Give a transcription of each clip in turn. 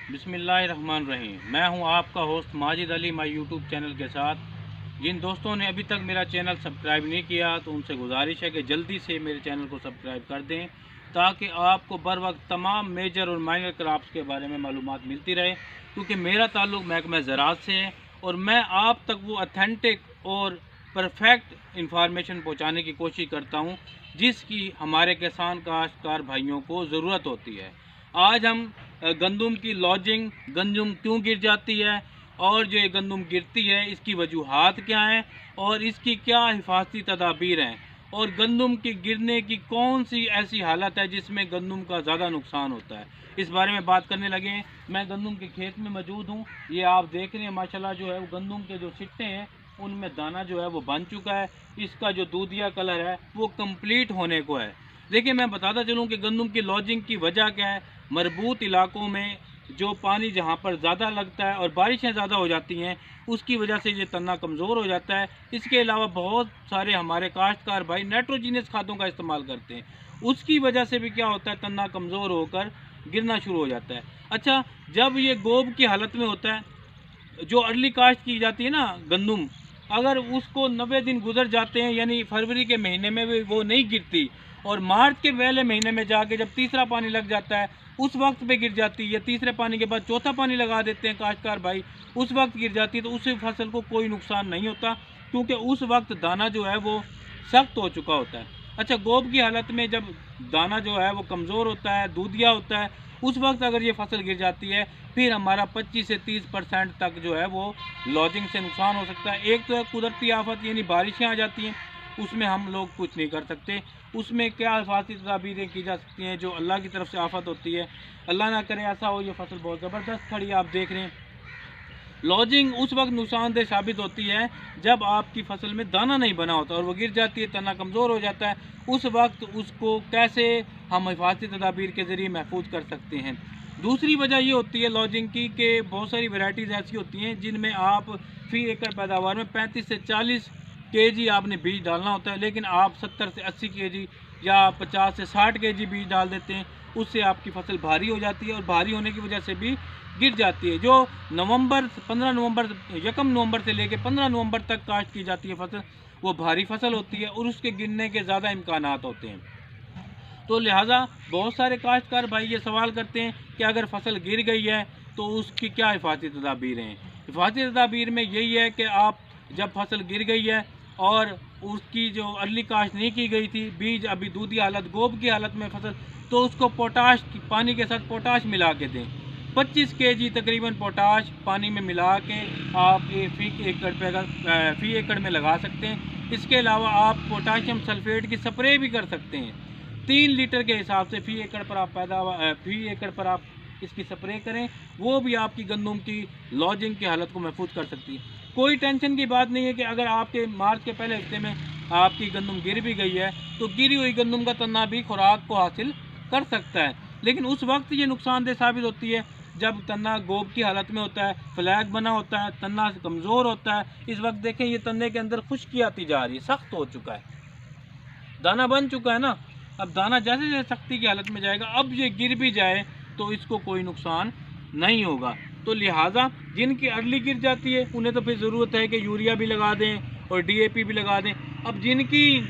बिस्मिल्लाहिर्रहमानिर्रहीम। मैं हूं आपका host Majid Ali my YouTube channel के साथ। जिन दोस्तों ने अभी तक मेरा चैनल सब्सक्राइब नहीं किया तो उनसे गुजारिश है कि जल्दी से मेरे चैनल को सब्सक्राइब कर दें, ताकि आपको बर वक्त तमाम मेजर और माइनर क्रॉप्स के बारे में मालूमात मिलती रहे। क्योंकि मेरा ताल्लुक़ महकमा ज़राअत से है और मैं आप तक वो ऑथेंटिक और परफेक्ट इंफॉर्मेशन पहुँचाने की कोशिश करता हूँ, जिसकी हमारे किसान काश्तकार भाइयों को ज़रूरत होती है। आज हम गंदम की लॉजिंग, गंदम क्यों गिर जाती है और जो ये गंदम गिरती है इसकी वजूहात क्या हैं और इसकी क्या हिफाजती तदाबीर हैं, और गंदम के गिरने की कौन सी ऐसी हालत है जिसमें गंदम का ज़्यादा नुकसान होता है, इस बारे में बात करने लगे हैं। मैं गंदम के खेत में मौजूद हूँ। ये आप देख रहे हैं माशाल्लाह जो है वो गंदम के जो सिट्टे हैं उनमें दाना जो है वो बन चुका है। इसका जो दूधिया कलर है वो कंप्लीट होने को है। देखिए, मैं बताता चलूँ कि गंदम की लॉजिंग की वजह क्या है। मरबूत इलाकों में जो पानी जहाँ पर ज़्यादा लगता है और बारिशें ज़्यादा हो जाती हैं, उसकी वजह से ये तना कमज़ोर हो जाता है। इसके अलावा बहुत सारे हमारे काश्तकार भाई नाइट्रोजीनियस खादों का इस्तेमाल करते हैं, उसकी वजह से भी क्या होता है, तना कमज़ोर होकर गिरना शुरू हो जाता है। अच्छा, जब ये गोब की हालत में होता है, जो अर्ली काश्त की जाती है ना गंदम, अगर उसको 90 दिन गुजर जाते हैं, यानी फरवरी के महीने में भी वो नहीं गिरती और मार्च के पहले महीने में जाके जब तीसरा पानी लग जाता है उस वक्त पे गिर जाती है, तीसरे पानी के बाद चौथा पानी लगा देते हैं काश्तकार भाई, उस वक्त गिर जाती है, तो उस फसल को कोई नुकसान नहीं होता, क्योंकि उस वक्त दाना जो है वो सख्त हो चुका होता है। अच्छा, गोब की हालत में जब दाना जो है वो कमज़ोर होता है, दूधिया होता है, उस वक्त अगर ये फसल गिर जाती है, फिर हमारा 25 से 30% तक जो है वो लॉजिंग से नुकसान हो सकता है। एक तो है कुदरती आफत, यानी बारिशें आ जाती हैं, उसमें हम लोग कुछ नहीं कर सकते। उसमें क्या हिफाजती तदाबीरें की जा सकती हैं, जो अल्लाह की तरफ से आफत होती है, अल्लाह ना करे ऐसा हो, ये फसल बहुत ज़बरदस्त खड़ी आप देख रहे हैं। लॉजिंग उस वक्त नुकसानदेह साबित होती है जब आपकी फसल में दाना नहीं बना होता और वो गिर जाती है, तना कमज़ोर हो जाता है। उस वक्त उसको कैसे हम हिफाजती तदाबीर के ज़रिए महफूज कर सकते हैं। दूसरी वजह ये होती है लॉजिंग की कि बहुत सारी वैराइटीज़ ऐसी होती हैं जिनमें आप फी एकड़ पैदावार में 35 से 40 केजी आपने बीज डालना होता है, लेकिन आप 70 से 80 केजी या 50 से 60 केजी बीज डाल देते हैं। उससे आपकी फसल भारी हो जाती है और भारी होने की वजह से भी गिर जाती है। जो 15 नवंबर 1 नवंबर से लेकर 15 नवंबर तक काश्त की जाती है फसल, वो भारी फसल होती है और उसके गिरने के ज़्यादा इम्कानात होते हैं। तो लिहाजा बहुत सारे काश्तकार भाई ये सवाल करते हैं कि अगर फसल गिर गई है तो उसकी क्या हिफाजती तदाबीर हैं। हिफाजती तदाबीर में यही है कि आप जब फसल गिर गई है और उसकी जो अर्ली काश्त नहीं की गई थी, बीज अभी दूधी हालत, गोब की हालत में फसल, तो उसको पोटाश, पानी के साथ पोटाश मिला के दें। 25 केजी तकरीबन पोटाश पानी में मिला के आप फी एकड़ में लगा सकते हैं। इसके अलावा आप पोटाशियम सल्फेट की स्प्रे भी कर सकते हैं। 3 लीटर के हिसाब से फी एकड़ पर आप इसकी स्प्रे करें, वो भी आपकी गंदम की लॉजिंग की हालत को महफूज कर सकती है। कोई टेंशन की बात नहीं है कि अगर आपके मार्च के पहले हफ्ते में आपकी गंदम गिर भी गई है तो गिरी हुई गंदम का तना भी खुराक को हासिल कर सकता है, लेकिन उस वक्त ये नुकसानदेह साबित होती है जब तना गोब की हालत में होता है, फ्लैग बना होता है, तना कमज़ोर होता है। इस वक्त देखें ये तने के अंदर खुश्की आती जा रही है, सख्त हो चुका है, दाना बन चुका है ना। अब दाना जैसे जैसे सख्ती की हालत में जाएगा, अब ये गिर भी जाए तो इसको कोई नुकसान नहीं होगा। तो लिहाजा जिनकी अर्ली गिर जाती है उन्हें तो फिर ज़रूरत है कि यूरिया भी लगा दें और DAP भी लगा दें। अब जिनकी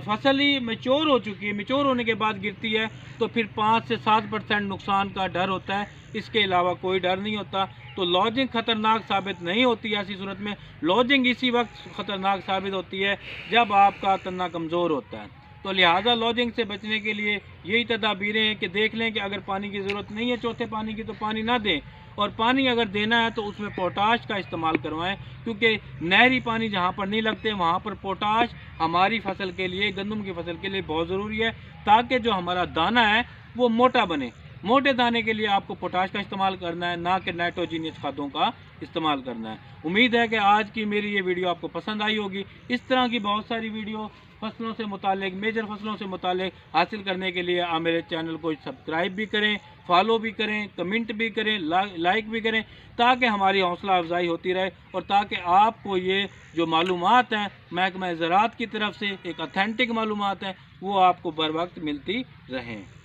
फसल ही मैच्योर हो चुकी है, मैच्योर होने के बाद गिरती है, तो फिर 5 से 7% नुकसान का डर होता है, इसके अलावा कोई डर नहीं होता। तो लॉजिंग ख़तरनाक साबित नहीं होती। ऐसी सूरत में लॉजिंग इसी वक्त ख़तरनाक साबित होती है जब आपका तना कमज़ोर होता है। तो लिहाजा लॉजिंग से बचने के लिए यही तदाबीरें हैं कि देख लें कि अगर पानी की ज़रूरत नहीं है चौथे पानी की, तो पानी ना दें, और पानी अगर देना है तो उसमें पोटाश का इस्तेमाल करवाएं, क्योंकि नहरी पानी जहाँ पर नहीं लगते वहाँ पर पोटाश हमारी फसल के लिए, गंदम की फसल के लिए बहुत ज़रूरी है, ताकि जो हमारा दाना है वो मोटा बने। मोटे दाने के लिए आपको पोटाश का इस्तेमाल करना है, ना कि नाइट्रोजीनियस खादों का इस्तेमाल करना है। उम्मीद है कि आज की मेरी ये वीडियो आपको पसंद आई होगी। इस तरह की बहुत सारी वीडियो फसलों से मुतालिक, मेजर फसलों से मुतालिक हासिल करने के लिए आप मेरे चैनल को सब्सक्राइब भी करें, फॉलो भी करें, कमेंट भी करें, लाइक भी करें, ताकि हमारी हौसला अफजाई होती रहे और ताकि आपको ये जो मालूमात हैं महकमा ज़राअत की तरफ से एक ऑथेंटिक मालूमात हैं वो आपको बर वक्त मिलती रहें।